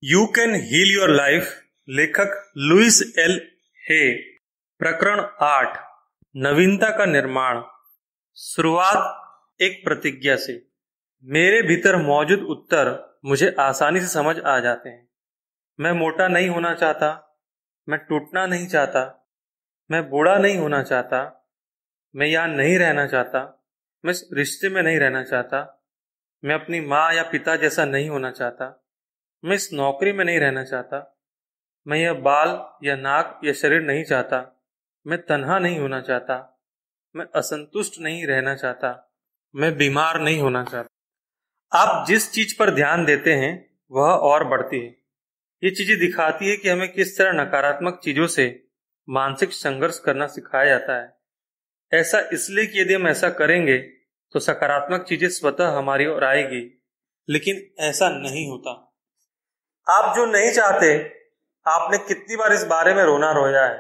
You can heal your life, लेखक Louise L Hay. प्रकरण 8, नवीनता का निर्माण। शुरुआत एक प्रतिज्ञा से। मेरे भीतर मौजूद उत्तर मुझे आसानी से समझ आ जाते हैं। मैं मोटा नहीं होना चाहता, मैं टूटना नहीं चाहता, मैं बूढ़ा नहीं होना चाहता, मैं यहाँ नहीं रहना चाहता, मैं इस रिश्ते में नहीं रहना चाहता, मैं अपनी माँ या पिता जैसा नहीं होना चाहता, मैं इस नौकरी में नहीं रहना चाहता, मैं यह बाल या नाक या शरीर नहीं चाहता, मैं तन्हा नहीं होना चाहता, मैं असंतुष्ट नहीं रहना चाहता, मैं बीमार नहीं होना चाहता। आप जिस चीज पर ध्यान देते हैं वह और बढ़ती है। ये चीजें दिखाती है कि हमें किस तरह नकारात्मक चीजों से मानसिक संघर्ष करना सिखाया जाता है। ऐसा इसलिए कि यदि हम ऐसा करेंगे तो सकारात्मक चीजें स्वतः हमारी ओर आएगी, लेकिन ऐसा नहीं होता। आप जो नहीं चाहते, आपने कितनी बार इस बारे में रोना रोया है?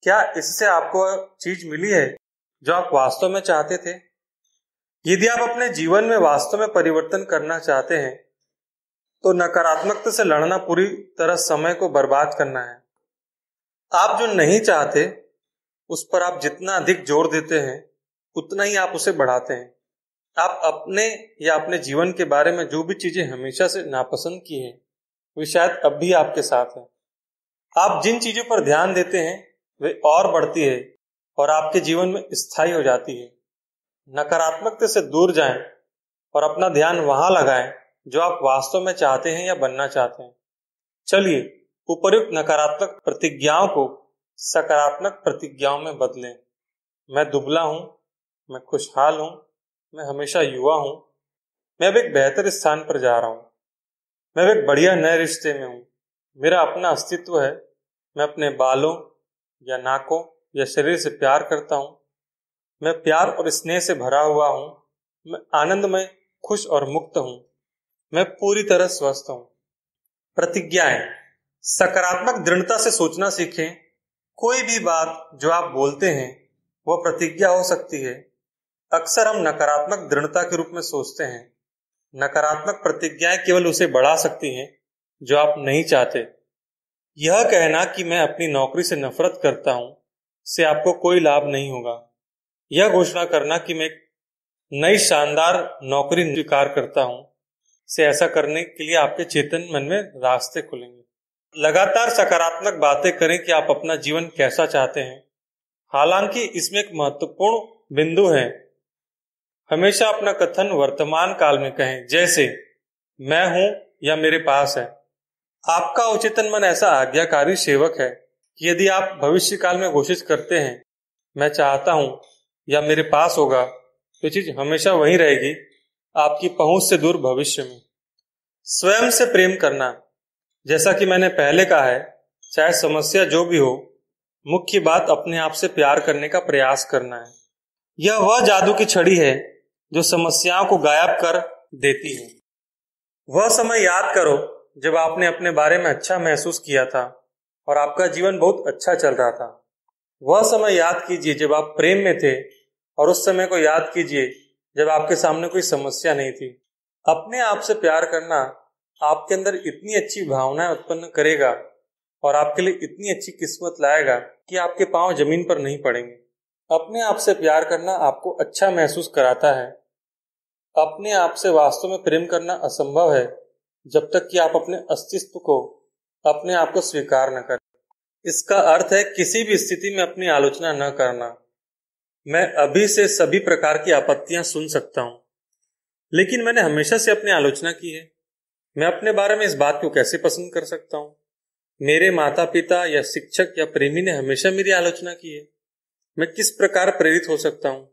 क्या इससे आपको चीज मिली है जो आप वास्तव में चाहते थे? यदि आप अपने जीवन में वास्तव में परिवर्तन करना चाहते हैं तो नकारात्मकता से लड़ना पूरी तरह समय को बर्बाद करना है। आप जो नहीं चाहते उस पर आप जितना अधिक जोर देते हैं उतना ही आप उसे बढ़ाते हैं। आप अपने या अपने जीवन के बारे में जो भी चीजें हमेशा से नापसंद की हैं वे शायद अब भी आपके साथ हैं। आप जिन चीजों पर ध्यान देते हैं वे और बढ़ती है और आपके जीवन में स्थायी हो जाती है। नकारात्मकता से दूर जाएं और अपना ध्यान वहां लगाएं जो आप वास्तव में चाहते हैं या बनना चाहते हैं। चलिए उपर्युक्त नकारात्मक प्रतिज्ञाओं को सकारात्मक प्रतिज्ञाओं में बदलें। मैं दुबला हूं, मैं खुशहाल हूं, मैं हमेशा युवा हूं, मैं अब एक बेहतर स्थान पर जा रहा हूं, मैं एक बढ़िया नए रिश्ते में हूं, मेरा अपना अस्तित्व है, मैं अपने बालों या नाकों या शरीर से प्यार करता हूं, मैं प्यार और स्नेह से भरा हुआ हूं, मैं आनंदमय, खुश और मुक्त हूं, मैं पूरी तरह स्वस्थ हूं। प्रतिज्ञाएं। सकारात्मक दृढ़ता से सोचना सीखें। कोई भी बात जो आप बोलते हैं वह प्रतिज्ञा हो सकती है। अक्सर हम नकारात्मक दृढ़ता के रूप में सोचते हैं। नकारात्मक प्रतिज्ञाएं केवल उसे बढ़ा सकती हैं जो आप नहीं चाहते। यह कहना कि मैं अपनी नौकरी से नफरत करता हूं से आपको कोई लाभ नहीं होगा। यह घोषणा करना कि मैं एक नई शानदार नौकरी स्वीकार करता हूं से ऐसा करने के लिए आपके चेतन मन में रास्ते खुलेंगे। लगातार सकारात्मक बातें करें कि आप अपना जीवन कैसा चाहते हैं। हालांकि इसमें एक महत्वपूर्ण बिंदु है। हमेशा अपना कथन वर्तमान काल में कहें, जैसे मैं हूं या मेरे पास है। आपका अवचेतन मन ऐसा आज्ञाकारी सेवक है कि यदि आप भविष्य काल में घोषित करते हैं मैं चाहता हूं या मेरे पास होगा, तो चीज हमेशा वहीं रहेगी, आपकी पहुंच से दूर भविष्य में। स्वयं से प्रेम करना। जैसा कि मैंने पहले कहा है, चाहे समस्या जो भी हो, मुख्य बात अपने आप से प्यार करने का प्रयास करना है। यह वह जादू की छड़ी है जो समस्याओं को गायब कर देती है। वह समय याद करो जब आपने अपने बारे में अच्छा महसूस किया था और आपका जीवन बहुत अच्छा चल रहा था। वह समय याद कीजिए जब आप प्रेम में थे और उस समय को याद कीजिए जब आपके सामने कोई समस्या नहीं थी। अपने आप से प्यार करना आपके अंदर इतनी अच्छी भावनाएं उत्पन्न करेगा और आपके लिए इतनी अच्छी किस्मत लाएगा कि आपके पांव जमीन पर नहीं पड़ेंगे। अपने आप से प्यार करना आपको अच्छा महसूस कराता है। अपने आप से वास्तव में प्रेम करना असंभव है जब तक कि आप अपने अस्तित्व को, अपने आप को स्वीकार न करें। इसका अर्थ है किसी भी स्थिति में अपनी आलोचना न करना। मैं अभी से सभी प्रकार की आपत्तियां सुन सकता हूं, लेकिन मैंने हमेशा से अपनी आलोचना की है। मैं अपने बारे में इस बात को कैसे पसंद कर सकता हूं? मेरे माता पिता या शिक्षक या प्रेमी ने हमेशा मेरी आलोचना की है। मैं किस प्रकार प्रेरित हो सकता हूं?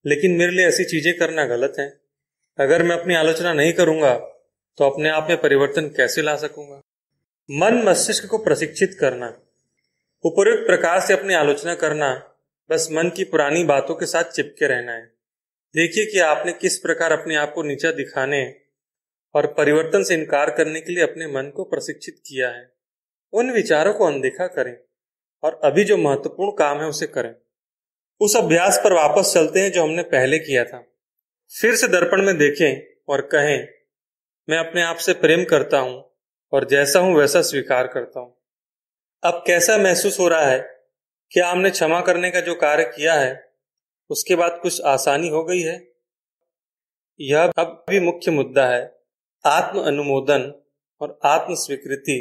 लेकिन मेरे लिए ऐसी चीजें करना गलत है। अगर मैं अपनी आलोचना नहीं करूंगा तो अपने आप में परिवर्तन कैसे ला सकूंगा? मन मस्तिष्क को प्रशिक्षित करना। उपयुक्त प्रकार से अपनी आलोचना करना बस मन की पुरानी बातों के साथ चिपके रहना है। देखिए कि आपने किस प्रकार अपने आप को नीचा दिखाने और परिवर्तन से इनकार करने के लिए अपने मन को प्रशिक्षित किया है। उन विचारों को अनदेखा करें और अभी जो महत्वपूर्ण काम है उसे करें। उस अभ्यास पर वापस चलते हैं जो हमने पहले किया था। फिर से दर्पण में देखें और कहें, मैं अपने आप से प्रेम करता हूं और जैसा हूं वैसा स्वीकार करता हूं। अब कैसा महसूस हो रहा है? क्या हमने क्षमा करने का जो कार्य किया है उसके बाद कुछ आसानी हो गई है? यह अब भी मुख्य मुद्दा है। आत्म अनुमोदन और आत्म स्वीकृति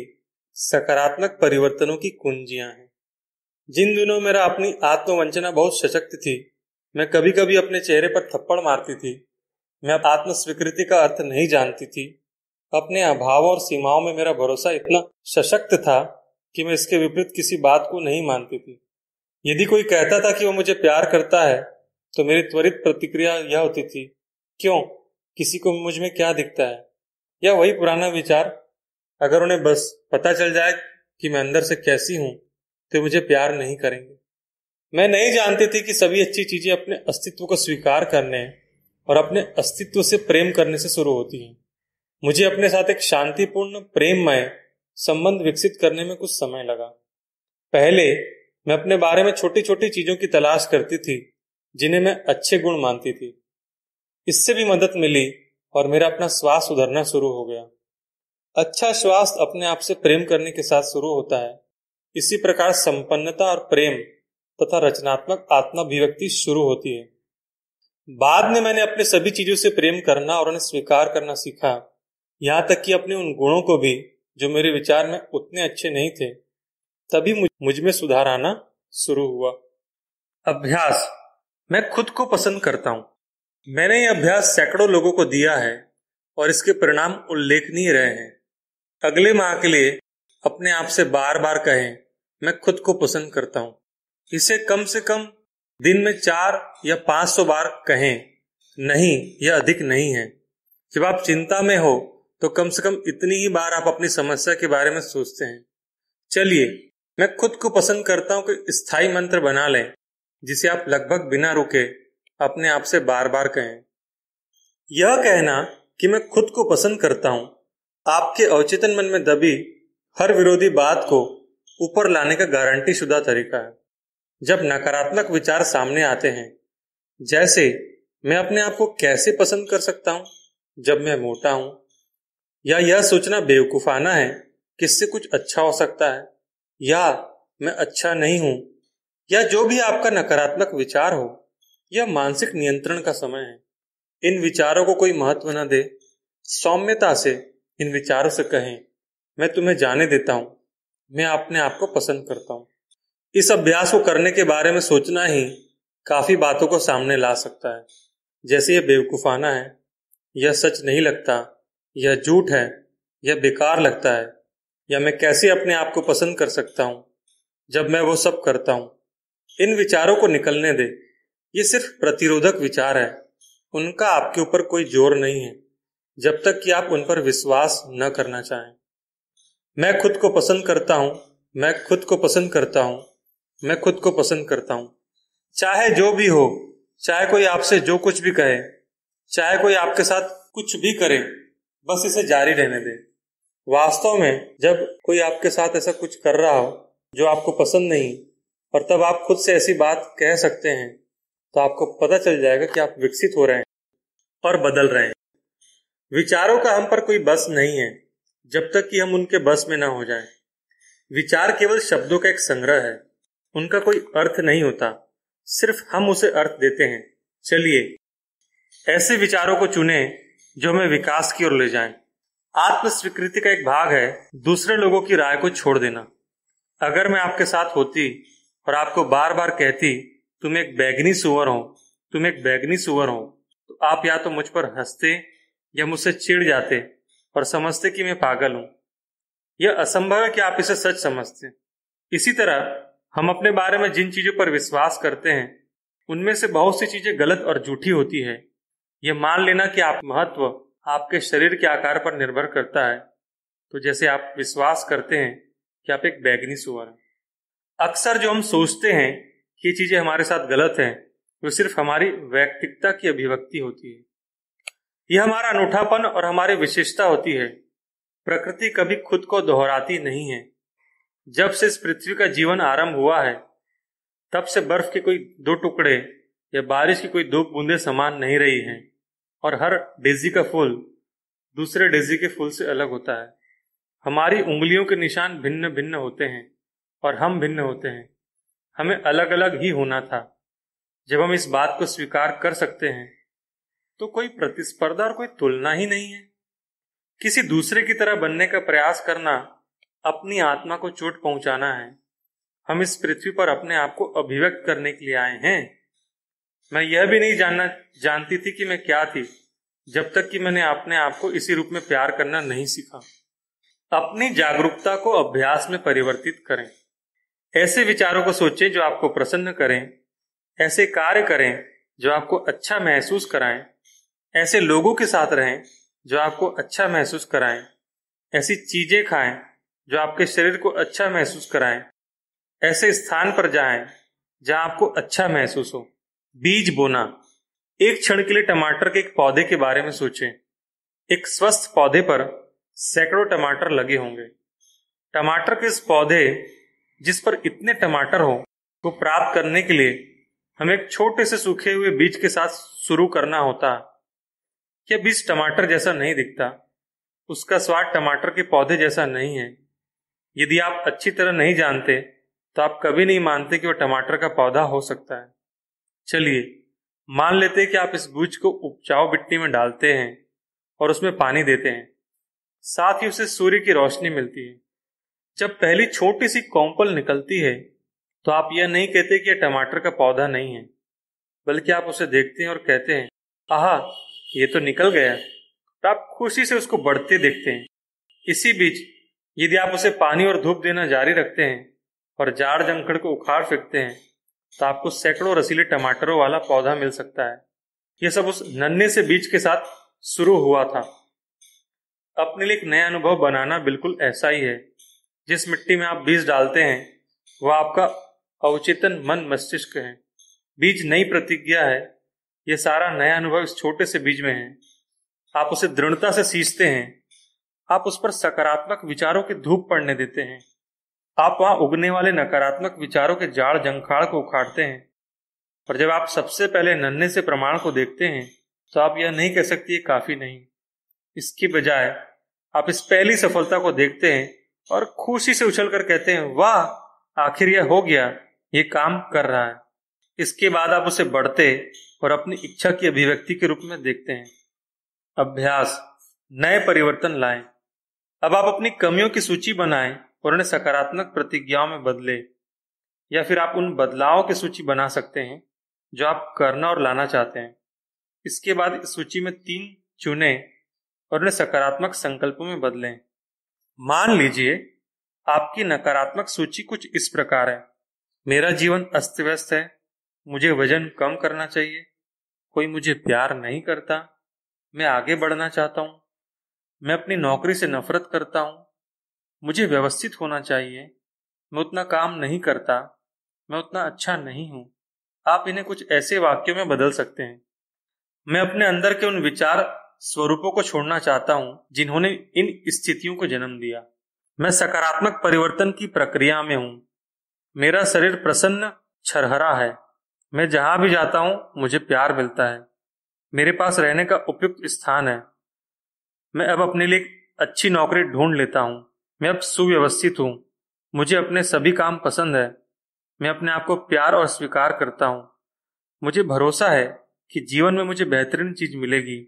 सकारात्मक परिवर्तनों की कुंजियां हैं। जिन दिनों मेरा अपनी आत्मवंचना बहुत सशक्त थी, मैं कभी कभी अपने चेहरे पर थप्पड़ मारती थी। मैं आत्म स्वीकृति का अर्थ नहीं जानती थी। अपने अभावों और सीमाओं में मेरा भरोसा इतना सशक्त था कि मैं इसके विपरीत किसी बात को नहीं मानती थी। यदि कोई कहता था कि वो मुझे प्यार करता है तो मेरी त्वरित प्रतिक्रिया यह होती थी, क्यों, किसी को मुझ में क्या दिखता है? या वही पुराना विचार, अगर उन्हें बस पता चल जाए कि मैं अंदर से कैसी हूं तो मुझे प्यार नहीं करेंगे। मैं नहीं जानती थी कि सभी अच्छी चीजें अपने अस्तित्व को स्वीकार करने और अपने अस्तित्व से प्रेम करने से शुरू होती हैं। मुझे अपने साथ एक शांतिपूर्ण प्रेममय संबंध विकसित करने में कुछ समय लगा। पहले मैं अपने बारे में छोटी छोटी चीजों की तलाश करती थी जिन्हें मैं अच्छे गुण मानती थी। इससे भी मदद मिली और मेरा अपना स्वास्थ्य सुधरना शुरू हो गया। अच्छा स्वास्थ्य अपने आप से प्रेम करने के साथ शुरू होता है। इसी प्रकार संपन्नता और प्रेम तथा रचनात्मक आत्माभिव्यक्ति शुरू होती है। बाद में मैंने अपने सभी चीजों से प्रेम करना और उन्हें स्वीकार करना सीखा, यहाँ तक कि अपने उन गुणों को भी जो मेरे विचार में उतने अच्छे नहीं थे। तभी मुझ में सुधार आना शुरू हुआ। अभ्यास। मैं खुद को पसंद करता हूं। मैंने यह अभ्यास सैकड़ों लोगों को दिया है और इसके परिणाम उल्लेखनीय रहे हैं। अगले माह के लिए अपने आप से बार बार कहें, मैं खुद को पसंद करता हूं। इसे कम से कम दिन में 4 या 500 बार कहें। नहीं, यह अधिक नहीं है। जब आप चिंता में हो तो कम से कम इतनी ही बार आप अपनी समस्या के बारे में सोचते हैं। चलिए, मैं खुद को पसंद करता हूं कि स्थायी मंत्र बना लें जिसे आप लगभग बिना रुके अपने आप से बार बार कहें। यह कहना कि मैं खुद को पसंद करता हूं आपके अवचेतन मन में दबी हर विरोधी बात को ऊपर लाने का गारंटी शुदा तरीका है। जब नकारात्मक विचार सामने आते हैं, जैसे मैं अपने आप को कैसे पसंद कर सकता हूं जब मैं मोटा हूं, या यह सोचना बेवकूफाना है कि इससे कुछ अच्छा हो सकता है, या मैं अच्छा नहीं हूं, या जो भी आपका नकारात्मक विचार हो, यह मानसिक नियंत्रण का समय है। इन विचारों को कोई महत्व न दे। सौम्यता से इन विचारों से कहें, मैं तुम्हें जाने देता हूं, मैं अपने आप को पसंद करता हूं। इस अभ्यास को करने के बारे में सोचना ही काफी बातों को सामने ला सकता है, जैसे यह बेवकूफाना है, यह सच नहीं लगता, यह झूठ है, यह बेकार लगता है, या मैं कैसे अपने आप को पसंद कर सकता हूं जब मैं वो सब करता हूं। इन विचारों को निकलने दे। ये सिर्फ प्रतिरोधक विचार है, उनका आपके ऊपर कोई जोर नहीं है जब तक कि आप उन पर विश्वास न करना चाहें। मैं खुद को पसंद करता हूं, मैं खुद को पसंद करता हूं, मैं खुद को पसंद करता हूं। चाहे जो भी हो, चाहे कोई आपसे जो कुछ भी कहे, चाहे कोई आपके साथ कुछ भी करे, बस इसे जारी रहने दें। वास्तव में जब कोई आपके साथ ऐसा कुछ कर रहा हो जो आपको पसंद नहीं, और तब आप खुद से ऐसी बात कह सकते हैं, तो आपको पता चल जाएगा कि आप विकसित हो रहे हैं और बदल रहे हैं। विचारों का हम पर कोई बस नहीं है जब तक कि हम उनके बस में ना हो जाएं। विचार केवल शब्दों का एक संग्रह है, उनका कोई अर्थ नहीं होता, सिर्फ हम उसे अर्थ देते हैं। चलिए ऐसे विचारों को चुनें जो हमें विकास की ओर ले जाएं। आत्म स्वीकृति का एक भाग है दूसरे लोगों की राय को छोड़ देना। अगर मैं आपके साथ होती और आपको बार बार कहती, तुम एक बैगनी सुअर हो, तुम एक बैगनी सुअर हो, तो आप या तो मुझ पर हंसते या मुझसे चिढ़ जाते और समझते कि मैं पागल हूं। यह असंभव है कि आप इसे सच समझते। इसी तरह हम अपने बारे में जिन चीजों पर विश्वास करते हैं उनमें से बहुत सी चीजें गलत और झूठी होती है। यह मान लेना कि आप महत्व आपके शरीर के आकार पर निर्भर करता है, तो जैसे आप विश्वास करते हैं कि आप एक बैगनी सुअर हैं। अक्सर जो हम सोचते हैं कि ये चीजें हमारे साथ गलत हैं, वो सिर्फ हमारी वैयक्तिकता की अभिव्यक्ति होती है। यह हमारा अनूठापन और हमारी विशेषता होती है। प्रकृति कभी खुद को दोहराती नहीं है। जब से इस पृथ्वी का जीवन आरंभ हुआ है, तब से बर्फ के कोई 2 टुकड़े या बारिश की कोई 2 बूंदें समान नहीं रही हैं, और हर डेजी का फूल दूसरे डेजी के फूल से अलग होता है। हमारी उंगलियों के निशान भिन्न भिन्न होते हैं और हम भिन्न होते हैं। हमें अलग अलग ही होना था। जब हम इस बात को स्वीकार कर सकते हैं तो कोई प्रतिस्पर्धा और कोई तुलना ही नहीं है। किसी दूसरे की तरह बनने का प्रयास करना अपनी आत्मा को चोट पहुंचाना है। हम इस पृथ्वी पर अपने आप को अभिव्यक्त करने के लिए आए हैं। मैं यह भी नहीं जानती थी कि मैं क्या थी, जब तक कि मैंने अपने आप को इसी रूप में प्यार करना नहीं सीखा। अपनी जागरूकता को अभ्यास में परिवर्तित करें। ऐसे विचारों को सोचें जो आपको प्रसन्न करें। ऐसे कार्य करें जो आपको अच्छा महसूस कराएं। ऐसे लोगों के साथ रहें जो आपको अच्छा महसूस कराएं। ऐसी चीजें खाएं जो आपके शरीर को अच्छा महसूस कराएं। ऐसे स्थान पर जाएं जहां आपको अच्छा महसूस हो। बीज बोना। एक क्षण के लिए टमाटर के एक पौधे के बारे में सोचें। एक स्वस्थ पौधे पर सैकड़ों टमाटर लगे होंगे। टमाटर के इस पौधे जिस पर इतने टमाटर हो को प्राप्त करने के लिए हमें एक छोटे से सूखे हुए बीज के साथ शुरू करना होता। यह बीज टमाटर जैसा नहीं दिखता, उसका स्वाद टमाटर के पौधे जैसा नहीं है। यदि आप अच्छी तरह नहीं जानते तो आप कभी नहीं मानते कि वह टमाटर का पौधा हो सकता है। चलिए मान लेते हैं कि आप इस बीज को उपजाऊ मिट्टी में डालते हैं और उसमें पानी देते हैं, साथ ही उसे सूर्य की रोशनी मिलती है। जब पहली छोटी सी कॉम्पल निकलती है तो आप यह नहीं कहते कि यह टमाटर का पौधा नहीं है, बल्कि आप उसे देखते हैं और कहते हैं, आहा, ये तो निकल गया। तो आप खुशी से उसको बढ़ते देखते हैं। इसी बीच यदि आप उसे पानी और धूप देना जारी रखते हैं और जाड़ जंखड़ को उखाड़ फेंकते हैं तो आपको सैकड़ों रसीले टमाटरों वाला पौधा मिल सकता है। यह सब उस नन्हे से बीज के साथ शुरू हुआ था। अपने लिए एक नया अनुभव बनाना बिल्कुल ऐसा ही है। जिस मिट्टी में आप बीज डालते हैं वह आपका अवचेतन मन मस्तिष्क है। बीज नई प्रतिज्ञा है। यह सारा नया अनुभव इस छोटे से बीज में है। आप उसे दृढ़ता से सींचते हैं। आप उस पर सकारात्मक विचारों की धूप पड़ने देते हैं। आप वहां उगने वाले नकारात्मक विचारों के जाड़ जंखाड़ को उखाड़ते हैं। और जब आप सबसे पहले नन्हे से प्रमाण को देखते हैं तो आप यह नहीं कह सकते ये काफी नहीं। इसकी बजाय आप इस पहली सफलता को देखते हैं और खुशी से उछलकर कहते हैं, वाह, आखिर यह हो गया, ये काम कर रहा है। इसके बाद आप उसे बढ़ते और अपनी इच्छा की अभिव्यक्ति के रूप में देखते हैं। अभ्यास। नए परिवर्तन लाएं। अब आप अपनी कमियों की सूची बनाएं और उन्हें सकारात्मक प्रतिज्ञाओं में बदले, या फिर आप उन बदलावों की सूची बना सकते हैं जो आप करना और लाना चाहते हैं। इसके बाद इस सूची में 3 चुने और उन्हें सकारात्मक संकल्पों में बदलें। मान लीजिए आपकी नकारात्मक सूची कुछ इस प्रकार है। मेरा जीवन अस्त व्यस्त है। मुझे वजन कम करना चाहिए। कोई मुझे प्यार नहीं करता। मैं आगे बढ़ना चाहता हूँ। मैं अपनी नौकरी से नफरत करता हूँ। मुझे व्यवस्थित होना चाहिए। मैं उतना काम नहीं करता। मैं उतना अच्छा नहीं हूँ। आप इन्हें कुछ ऐसे वाक्यों में बदल सकते हैं। मैं अपने अंदर के उन विचार स्वरूपों को छोड़ना चाहता हूँ जिन्होंने इन स्थितियों को जन्म दिया। मैं सकारात्मक परिवर्तन की प्रक्रिया में हूँ। मेरा शरीर प्रसन्न छरहरा है। मैं जहां भी जाता हूँ मुझे प्यार मिलता है। मेरे पास रहने का उपयुक्त स्थान है। मैं अब अपने लिए एक अच्छी नौकरी ढूंढ लेता हूँ। मैं अब सुव्यवस्थित हूँ। मुझे अपने सभी काम पसंद है। मैं अपने आप को प्यार और स्वीकार करता हूँ। मुझे भरोसा है कि जीवन में मुझे बेहतरीन चीज मिलेगी।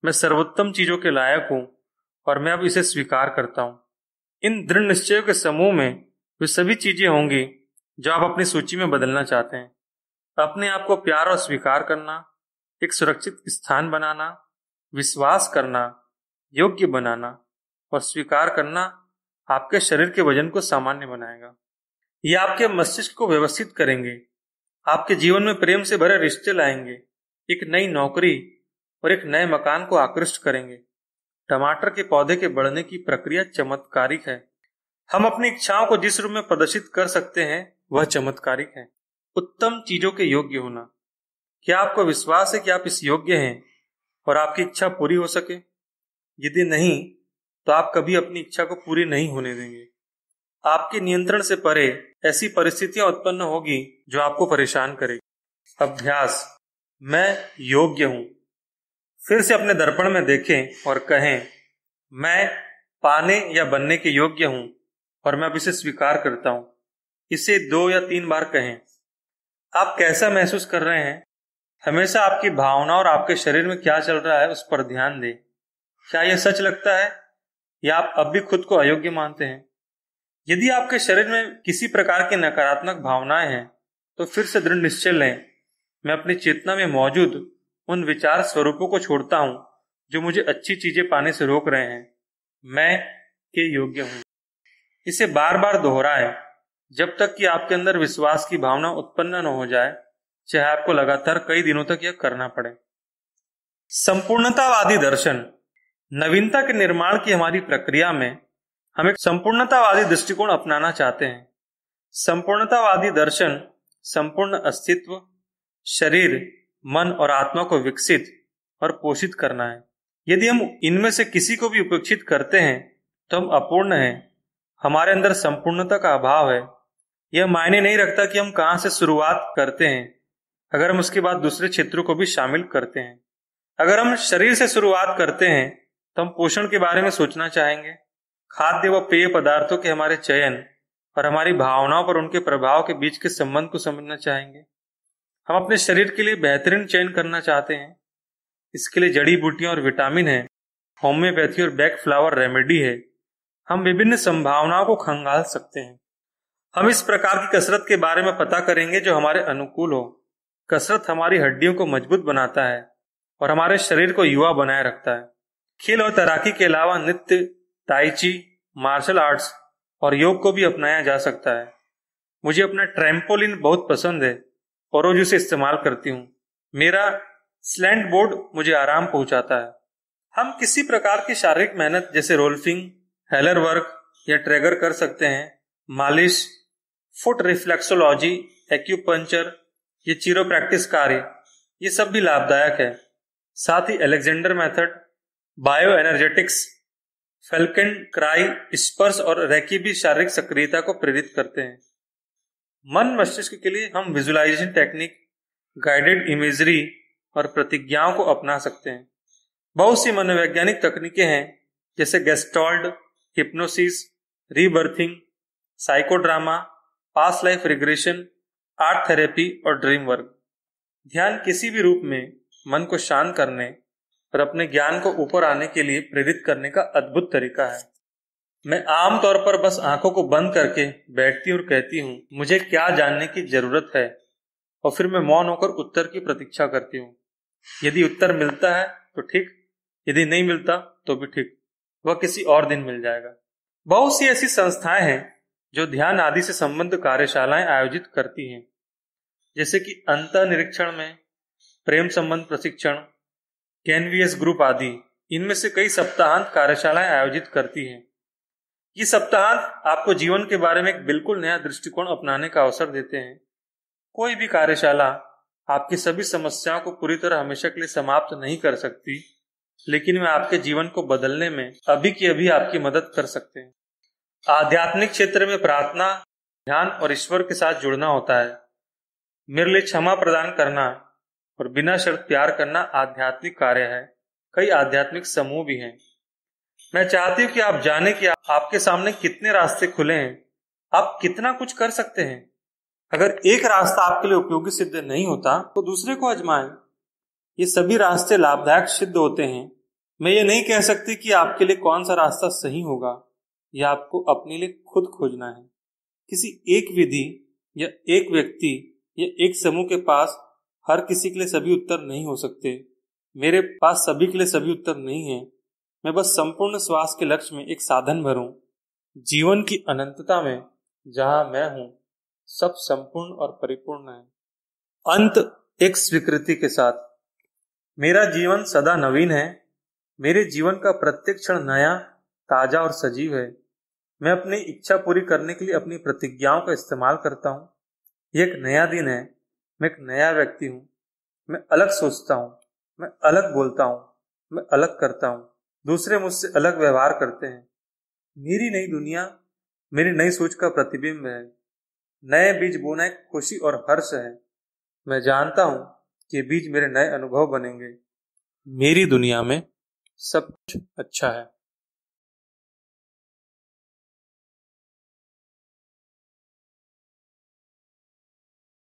मैं सर्वोत्तम चीजों के लायक हूँ और मैं अब इसे स्वीकार करता हूँ। इन दृढ़ निश्चयों के समूह में वे सभी चीजें होंगी जो आप अपनी सूची में बदलना चाहते हैं। अपने आप को प्यार और स्वीकार करना, एक सुरक्षित स्थान बनाना, विश्वास करना, योग्य बनाना और स्वीकार करना आपके शरीर के वजन को सामान्य बनाएगा। ये आपके मस्तिष्क को व्यवस्थित करेंगे। आपके जीवन में प्रेम से भरे रिश्ते लाएंगे। एक नई नौकरी और एक नए मकान को आकृष्ट करेंगे। टमाटर के पौधे के बढ़ने की प्रक्रिया चमत्कारिक है। हम अपनी इच्छाओं को जिस रूप में प्रदर्शित कर सकते हैं वह चमत्कारिक है। उत्तम चीजों के योग्य होना। क्या आपको विश्वास है कि आप इस योग्य हैं और आपकी इच्छा पूरी हो सके? यदि नहीं तो आप कभी अपनी इच्छा को पूरी नहीं होने देंगे। आपके नियंत्रण से परे ऐसी परिस्थितियां उत्पन्न होगी जो आपको परेशान करेगी। अभ्यास। मैं योग्य हूं। फिर से अपने दर्पण में देखें और कहें, मैं पाने या बनने के योग्य हूं और मैं अब इसे स्वीकार करता हूं। इसे 2 या 3 बार कहें। आप कैसा महसूस कर रहे हैं? हमेशा आपकी भावना और आपके शरीर में क्या चल रहा है उस पर ध्यान दें। क्या यह सच लगता है या आप अब भी खुद को अयोग्य मानते हैं? यदि आपके शरीर में किसी प्रकार की नकारात्मक भावनाएं हैं तो फिर से दृढ़ निश्चय लें, मैं अपनी चेतना में मौजूद उन विचार स्वरूपों को छोड़ता हूं जो मुझे अच्छी चीजें पाने से रोक रहे हैं। मैं के योग्य हूं। इसे बार बार दोहराएं जब तक कि आपके अंदर विश्वास की भावना उत्पन्न न हो जाए, चाहे आपको लगातार कई दिनों तक यह करना पड़े। संपूर्णतावादी दर्शन। नवीनता के निर्माण की हमारी प्रक्रिया में हम एक संपूर्णतावादी दृष्टिकोण अपनाना चाहते हैं। संपूर्णतावादी दर्शन संपूर्ण अस्तित्व, शरीर, मन और आत्मा को विकसित और पोषित करना है। यदि हम इनमें से किसी को भी उपेक्षित करते हैं तो हम अपूर्ण हैं, हमारे अंदर संपूर्णता का अभाव है। यह मायने नहीं रखता कि हम कहां से शुरुआत करते हैं, अगर हम उसके बाद दूसरे क्षेत्रों को भी शामिल करते हैं। अगर हम शरीर से शुरुआत करते हैं तो हम पोषण के बारे में सोचना चाहेंगे, खाद्य व पेय पदार्थों के हमारे चयन और हमारी भावनाओं पर उनके प्रभाव के बीच के संबंध को समझना चाहेंगे। हम अपने शरीर के लिए बेहतरीन चयन करना चाहते हैं। इसके लिए जड़ी बूटियां और विटामिन है, होम्योपैथी और बैक फ्लावर रेमेडी है। हम विभिन्न संभावनाओं को खंगाल सकते हैं। हम इस प्रकार की कसरत के बारे में पता करेंगे जो हमारे अनुकूल हो। कसरत हमारी हड्डियों को मजबूत बनाता है और हमारे शरीर को युवा बनाए रखता है। खेल और तैराकी के अलावा नृत्य, ताई ची, मार्शल आर्ट्स और योग को भी अपनाया जा सकता है। मुझे अपना ट्रैम्पोलिन बहुत पसंद है और रोज उसे इस्तेमाल करती हूँ। मेरा स्लैंट बोर्ड मुझे आराम पहुंचाता है। हम किसी प्रकार की शारीरिक मेहनत जैसे रोल्फिंग, हेलर वर्क या ट्रैगर कर सकते हैं। मालिश, फुट रिफ्लेक्सोलॉजी, एक्यूपंक्चर, ये चिरोप्रैक्टिस कार्य, ये सब भी लाभदायक है। साथ ही Alexander method, bioenergetics, Feldenkrais, स्पर्श और रेकी भी शारीरिक सक्रियता को प्रेरित करते हैं। मन मस्तिष्क के लिए हम विजुअलाइजेशन टेक्निक, गाइडेड इमेजरी और प्रतिज्ञाओं को अपना सकते हैं। बहुत सी मनोवैज्ञानिक तकनीकें हैं जैसे gestalt, hypnosis, रीबर्थिंग, psychodrama, past life regression, art therapy और ड्रीम वर्क। ध्यान किसी भी रूप में मन को शांत करने और अपने ज्ञान को ऊपर आने के लिए प्रेरित करने का अद्भुत तरीका है। मैं आमतौर पर बस आंखों को बंद करके बैठती और कहती हूँ, मुझे क्या जानने की जरूरत है, और फिर मैं मौन होकर उत्तर की प्रतीक्षा करती हूँ। यदि उत्तर मिलता है तो ठीक, यदि नहीं मिलता तो भी ठीक, वह किसी और दिन मिल जाएगा। बहुत सी ऐसी संस्थाएं हैं जो ध्यान आदि से संबंध कार्यशालाएं आयोजित करती हैं, जैसे कि अंतःनिरीक्षण में प्रेम संबंध प्रशिक्षण, कैनवीएस ग्रुप आदि। इनमें से कई सप्ताहांत कार्यशालाएं आयोजित करती हैं। ये सप्ताहांत आपको जीवन के बारे में एक बिल्कुल नया दृष्टिकोण अपनाने का अवसर देते हैं। कोई भी कार्यशाला आपकी सभी समस्याओं को पूरी तरह हमेशा के लिए समाप्त नहीं कर सकती, लेकिन वे आपके जीवन को बदलने में अभी की अभी आपकी मदद कर सकते हैं। आध्यात्मिक क्षेत्र में प्रार्थना, ध्यान और ईश्वर के साथ जुड़ना होता है। मेरे लिए क्षमा प्रदान करना और बिना शर्त प्यार करना आध्यात्मिक कार्य है। कई आध्यात्मिक समूह भी हैं। मैं चाहती हूँ कि आप जाने कि आपके सामने कितने रास्ते खुले हैं, आप कितना कुछ कर सकते हैं। अगर एक रास्ता आपके लिए उपयोगी सिद्ध नहीं होता तो दूसरे को आजमाएं। ये सभी रास्ते लाभदायक सिद्ध होते हैं। मैं ये नहीं कह सकती कि आपके लिए कौन सा रास्ता सही होगा, यह आपको अपने लिए खुद खोजना है। किसी एक विधि या एक व्यक्ति या एक समूह के पास हर किसी के लिए सभी उत्तर नहीं हो सकते। मेरे पास सभी के लिए सभी उत्तर नहीं है। मैं बस संपूर्ण श्वास के लक्ष्य में एक साधन भरूं। जीवन की अनंतता में जहां मैं हूं, सब संपूर्ण और परिपूर्ण है। अंत एक स्वीकृति के साथ। मेरा जीवन सदा नवीन है। मेरे जीवन का प्रत्येक क्षण नया, ताजा और सजीव है। मैं अपनी इच्छा पूरी करने के लिए अपनी प्रतिज्ञाओं का इस्तेमाल करता हूँ। यह एक नया दिन है। मैं एक नया व्यक्ति हूँ। मैं अलग सोचता हूँ, मैं अलग बोलता हूँ, मैं अलग करता हूँ। दूसरे मुझसे अलग व्यवहार करते हैं। मेरी नई दुनिया मेरी नई सोच का प्रतिबिंब है। नए बीज बोना एक खुशी और हर्ष है। मैं जानता हूँ कि बीज मेरे नए अनुभव बनेंगे। मेरी दुनिया में सब कुछ अच्छा है।